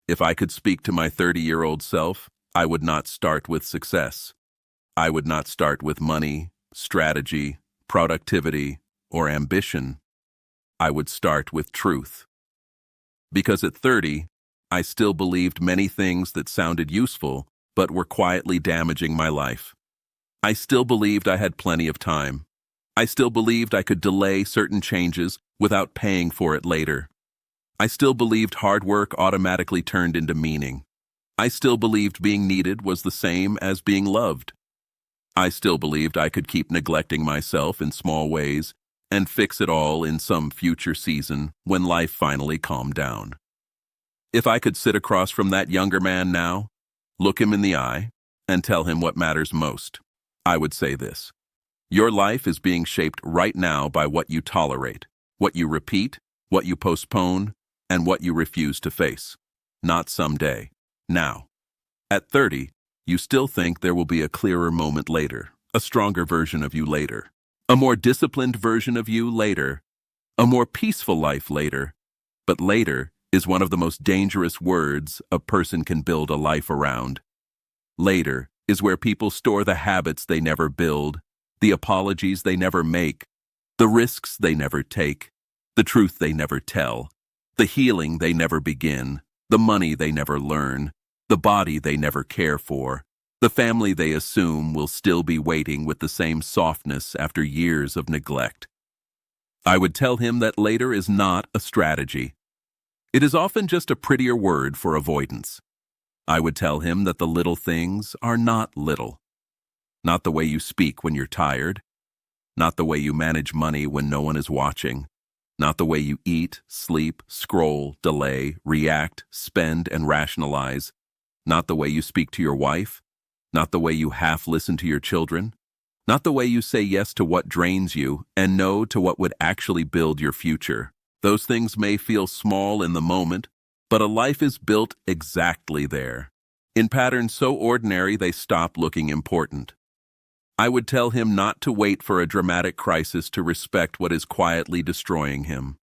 If I could speak to my 30-year-old self, I would not start with success. I would not start with money, strategy, productivity, or ambition. I would start with truth. Because at 30, I still believed many things that sounded useful, but were quietly damaging my life. I still believed I had plenty of time. I still believed I could delay certain changes without paying for it later. I still believed hard work automatically turned into meaning. I still believed being needed was the same as being loved. I still believed I could keep neglecting myself in small ways and fix it all in some future season when life finally calmed down. If I could sit across from that younger man now, look him in the eye, and tell him what matters most, I would say this: your life is being shaped right now by what you tolerate, what you repeat, what you postpone, and what you refuse to face. Not someday. Now. At 30, you still think there will be a clearer moment later, a stronger version of you later, a more disciplined version of you later, a more peaceful life later. But later is one of the most dangerous words a person can build a life around. Later is where people store the habits they never build, the apologies they never make, the risks they never take, the truth they never tell, the healing they never begin, the money they never learn, the body they never care for, the family they assume will still be waiting with the same softness after years of neglect. I would tell him that later is not a strategy. It is often just a prettier word for avoidance. I would tell him that the little things are not little. Not the way you speak when you're tired, not the way you manage money when no one is watching, not the way you eat, sleep, scroll, delay, react, spend, and rationalize, not the way you speak to your wife, not the way you half listen to your children, not the way you say yes to what drains you and no to what would actually build your future. Those things may feel small in the moment, but a life is built exactly there, in patterns so ordinary they stop looking important. I would tell him not to wait for a dramatic crisis to respect what is quietly destroying him.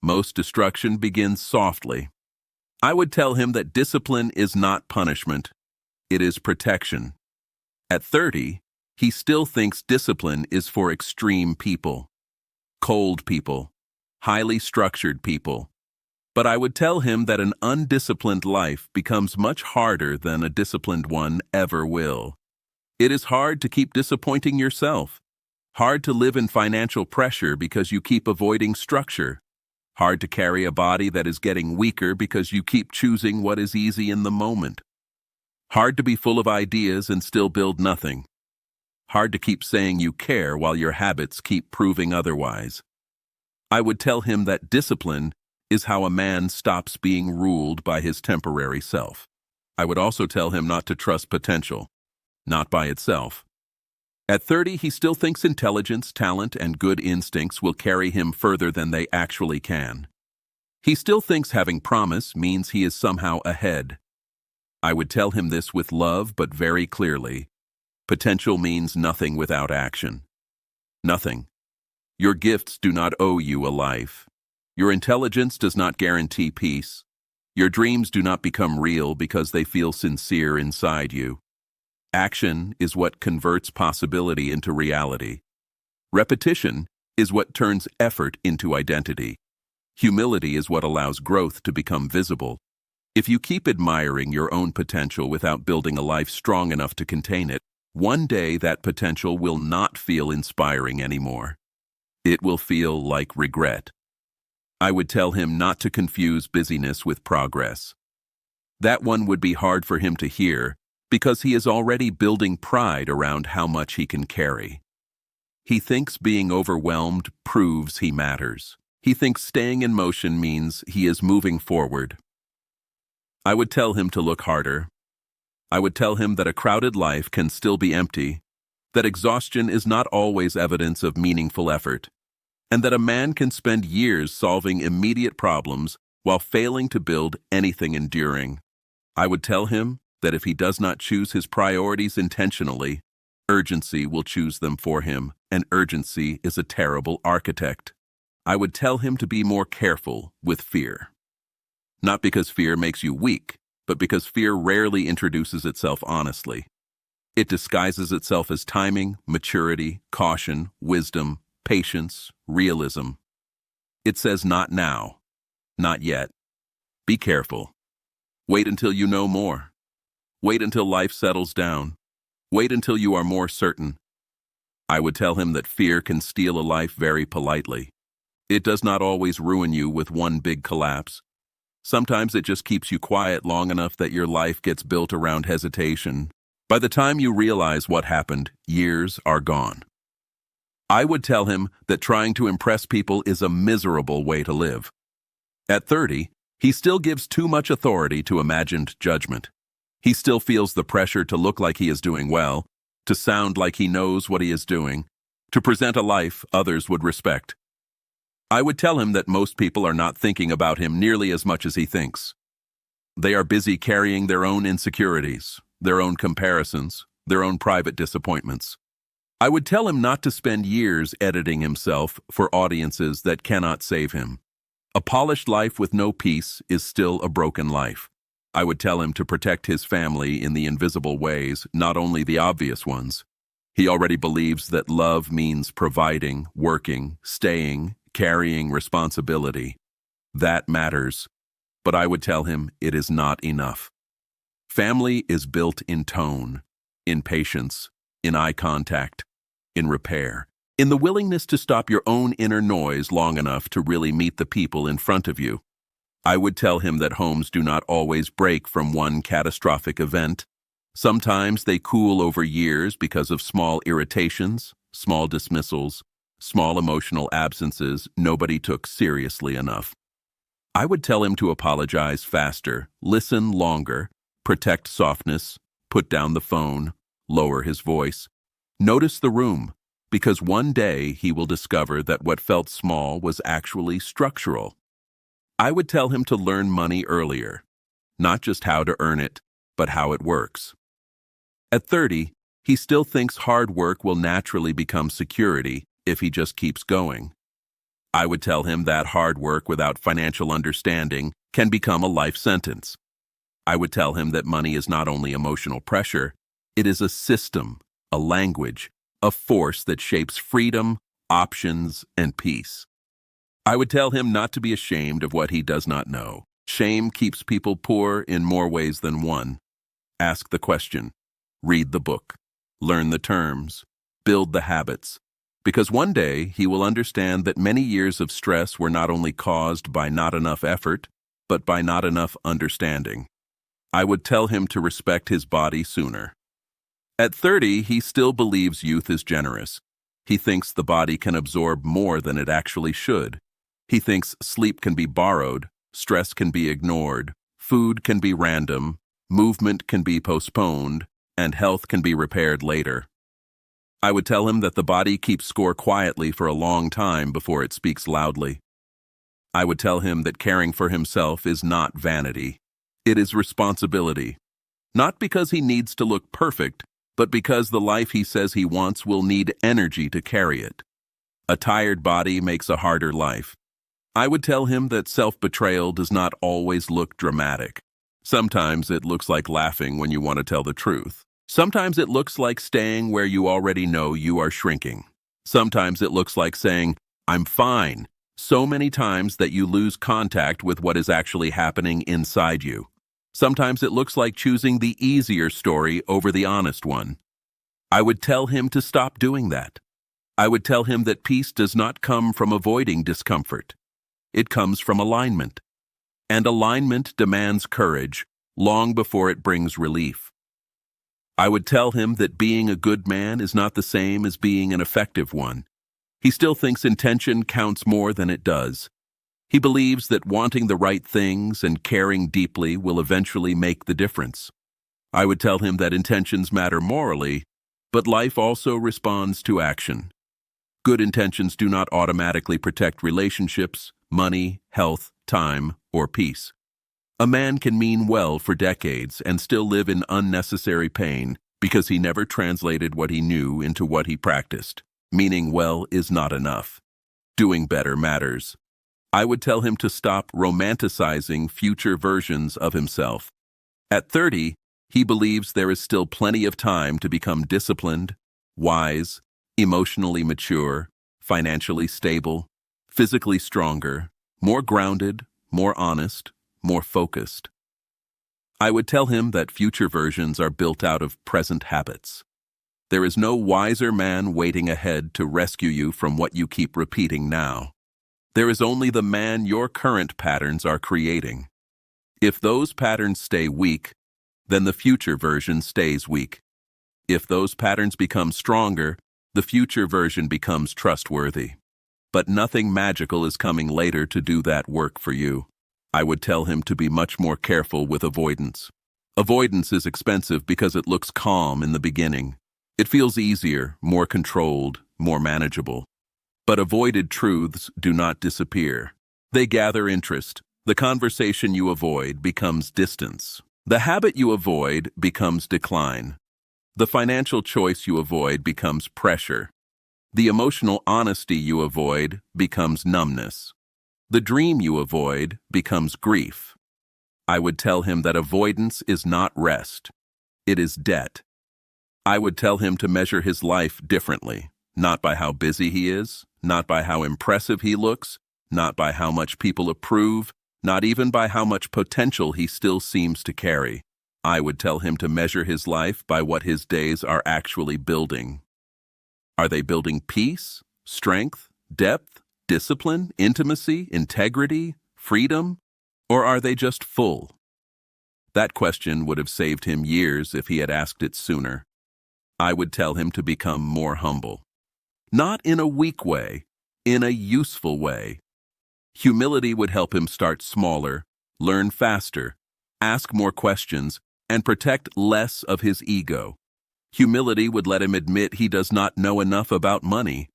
Most destruction begins softly. I would tell him that discipline is not punishment, it is protection. At 30, he still thinks discipline is for extreme people, cold people, highly structured people. But I would tell him that an undisciplined life becomes much harder than a disciplined one ever will. It is hard to keep disappointing yourself, hard to live in financial pressure because you keep avoiding structure, hard to carry a body that is getting weaker because you keep choosing what is easy in the moment, hard to be full of ideas and still build nothing, hard to keep saying you care while your habits keep proving otherwise. I would tell him that discipline is how a man stops being ruled by his temporary self. I would also tell him not to trust potential, not by itself. At 30, he still thinks intelligence, talent, and good instincts will carry him further than they actually can. He still thinks having promise means he is somehow ahead. I would tell him this with love, but very clearly. Potential means nothing without action. Nothing. Your gifts do not owe you a life. Your intelligence does not guarantee peace. Your dreams do not become real because they feel sincere inside you. Action is what converts possibility into reality. Repetition is what turns effort into identity. Humility is what allows growth to become visible. If you keep admiring your own potential without building a life strong enough to contain it, one day that potential will not feel inspiring anymore. It will feel like regret. I would tell him not to confuse busyness with progress. That one would be hard for him to hear because he is already building pride around how much he can carry. He thinks being overwhelmed proves he matters. He thinks staying in motion means he is moving forward. I would tell him to look harder. I would tell him that a crowded life can still be empty, that exhaustion is not always evidence of meaningful effort, and that a man can spend years solving immediate problems while failing to build anything enduring. I would tell him that if he does not choose his priorities intentionally, urgency will choose them for him, and urgency is a terrible architect. I would tell him to be more careful with fear. Not because fear makes you weak, but because fear rarely introduces itself honestly. It disguises itself as timing, maturity, caution, wisdom, patience, realism. It says not now, not yet. Be careful. Wait until you know more. Wait until life settles down. Wait until you are more certain. I would tell him that fear can steal a life very politely. It does not always ruin you with one big collapse. Sometimes it just keeps you quiet long enough that your life gets built around hesitation. By the time you realize what happened, years are gone. I would tell him that trying to impress people is a miserable way to live. At 30, he still gives too much authority to imagined judgment. He still feels the pressure to look like he is doing well, to sound like he knows what he is doing, to present a life others would respect. I would tell him that most people are not thinking about him nearly as much as he thinks. They are busy carrying their own insecurities, their own comparisons, their own private disappointments. I would tell him not to spend years editing himself for audiences that cannot save him. A polished life with no peace is still a broken life. I would tell him to protect his family in the invisible ways, not only the obvious ones. He already believes that love means providing, working, staying, carrying responsibility. That matters. But I would tell him it is not enough. Family is built in tone, in patience, in eye contact, in repair, in the willingness to stop your own inner noise long enough to really meet the people in front of you. I would tell him that homes do not always break from one catastrophic event. Sometimes they cool over years because of small irritations, small dismissals, small emotional absences nobody took seriously enough. I would tell him to apologize faster, listen longer, protect softness, put down the phone, lower his voice. Notice the room, because one day he will discover that what felt small was actually structural. I would tell him to learn money earlier, not just how to earn it, but how it works. At 30, he still thinks hard work will naturally become security if he just keeps going. I would tell him that hard work without financial understanding can become a life sentence. I would tell him that money is not only emotional pressure, it is a system, a language, a force that shapes freedom, options, and peace. I would tell him not to be ashamed of what he does not know. Shame keeps people poor in more ways than one. Ask the question, read the book, learn the terms, build the habits, because one day he will understand that many years of stress were not only caused by not enough effort, but by not enough understanding. I would tell him to respect his body sooner. At 30, he still believes youth is generous. He thinks the body can absorb more than it actually should. He thinks sleep can be borrowed, stress can be ignored, food can be random, movement can be postponed, and health can be repaired later. I would tell him that the body keeps score quietly for a long time before it speaks loudly. I would tell him that caring for himself is not vanity. It is responsibility. Not because he needs to look perfect, but because the life he says he wants will need energy to carry it. A tired body makes a harder life. I would tell him that self-betrayal does not always look dramatic. Sometimes it looks like laughing when you want to tell the truth. Sometimes it looks like staying where you already know you are shrinking. Sometimes it looks like saying, "I'm fine," so many times that you lose contact with what is actually happening inside you. Sometimes it looks like choosing the easier story over the honest one. I would tell him to stop doing that. I would tell him that peace does not come from avoiding discomfort. It comes from alignment. And alignment demands courage long before it brings relief. I would tell him that being a good man is not the same as being an effective one. He still thinks intention counts more than it does. He believes that wanting the right things and caring deeply will eventually make the difference. I would tell him that intentions matter morally, but life also responds to action. Good intentions do not automatically protect relationships, money, health, time, or peace. A man can mean well for decades and still live in unnecessary pain because he never translated what he knew into what he practiced. Meaning well is not enough. Doing better matters. I would tell him to stop romanticizing future versions of himself. At 30, he believes there is still plenty of time to become disciplined, wise, emotionally mature, financially stable, physically stronger, more grounded, more honest, more focused. I would tell him that future versions are built out of present habits. There is no wiser man waiting ahead to rescue you from what you keep repeating now. There is only the man your current patterns are creating. If those patterns stay weak, then the future version stays weak. If those patterns become stronger, the future version becomes trustworthy. But nothing magical is coming later to do that work for you. I would tell him to be much more careful with avoidance. Avoidance is expensive because it looks calm in the beginning. It feels easier, more controlled, more manageable. But avoided truths do not disappear. They gather interest. The conversation you avoid becomes distance. The habit you avoid becomes decline. The financial choice you avoid becomes pressure. The emotional honesty you avoid becomes numbness. The dream you avoid becomes grief. I would tell him that avoidance is not rest. It is debt. I would tell him to measure his life differently, not by how busy he is, not by how impressive he looks, not by how much people approve, not even by how much potential he still seems to carry. I would tell him to measure his life by what his days are actually building. Are they building peace, strength, depth, discipline, intimacy, integrity, freedom, or are they just full? That question would have saved him years if he had asked it sooner. I would tell him to become more humble. Not in a weak way, in a useful way. Humility would help him start smaller, learn faster, ask more questions, and protect less of his ego. Humility would let him admit he does not know enough about money.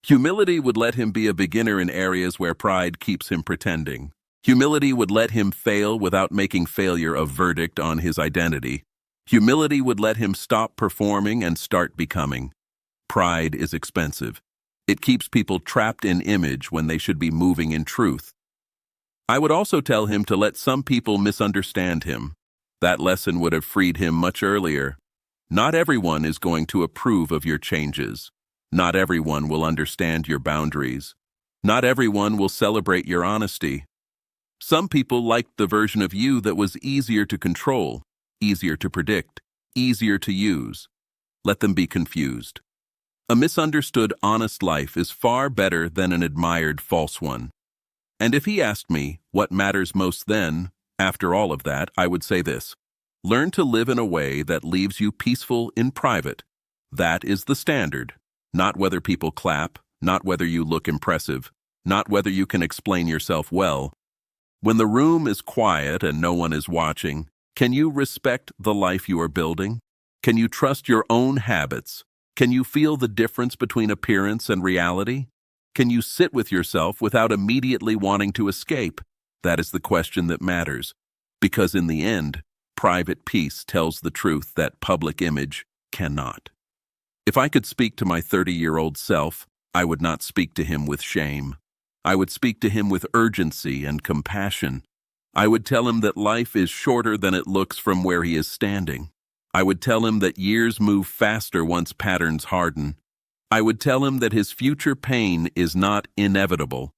Humility would let him be a beginner in areas where pride keeps him pretending. Humility would let him fail without making failure a verdict on his identity. Humility would let him stop performing and start becoming. Pride is expensive. It keeps people trapped in image when they should be moving in truth. I would also tell him to let some people misunderstand him. That lesson would have freed him much earlier. Not everyone is going to approve of your changes. Not everyone will understand your boundaries. Not everyone will celebrate your honesty. Some people liked the version of you that was easier to control, easier to predict, easier to use. Let them be confused. A misunderstood honest life is far better than an admired false one. And if he asked me what matters most then, after all of that, I would say this: learn to live in a way that leaves you peaceful in private. That is the standard. Not whether people clap, not whether you look impressive, not whether you can explain yourself well. When the room is quiet and no one is watching, can you respect the life you are building? Can you trust your own habits? Can you feel the difference between appearance and reality? Can you sit with yourself without immediately wanting to escape? That is the question that matters, because in the end, private peace tells the truth that public image cannot. If I could speak to my 30-year-old self, I would not speak to him with shame. I would speak to him with urgency and compassion. I would tell him that life is shorter than it looks from where he is standing. I would tell him that years move faster once patterns harden. I would tell him that his future pain is not inevitable,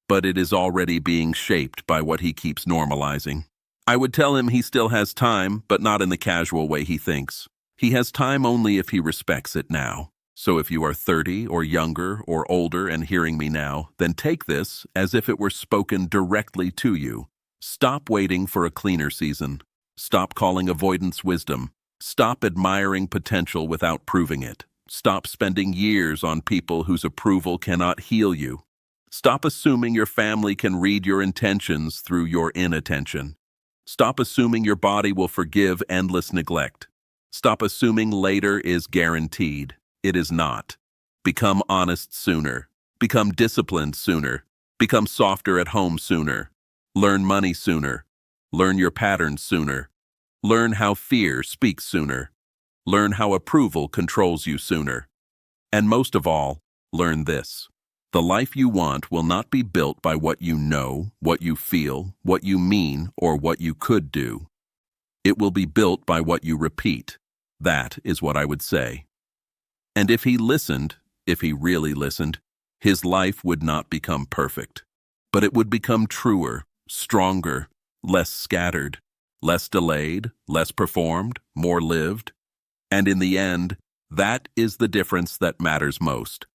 but it is already being shaped by what he keeps normalizing. I would tell him he still has time, but not in the casual way he thinks. He has time only if he respects it now. So if you are 30 or younger or older and hearing me now, then take this as if it were spoken directly to you. Stop waiting for a cleaner season. Stop calling avoidance wisdom. Stop admiring potential without proving it. Stop spending years on people whose approval cannot heal you. Stop assuming your family can read your intentions through your inattention. Stop assuming your body will forgive endless neglect. Stop assuming later is guaranteed. It is not. Become honest sooner. Become disciplined sooner. Become softer at home sooner. Learn money sooner. Learn your patterns sooner. Learn how fear speaks sooner. Learn how approval controls you sooner. And most of all, learn this: The life you want will not be built by what you know, what you feel, what you mean, or what you could do. It will be built by what you repeat. That is what I would say. And if he listened, if he really listened, his life would not become perfect, but it would become truer, stronger, less scattered, less delayed, less performed, more lived. And in the end, that is the difference that matters most.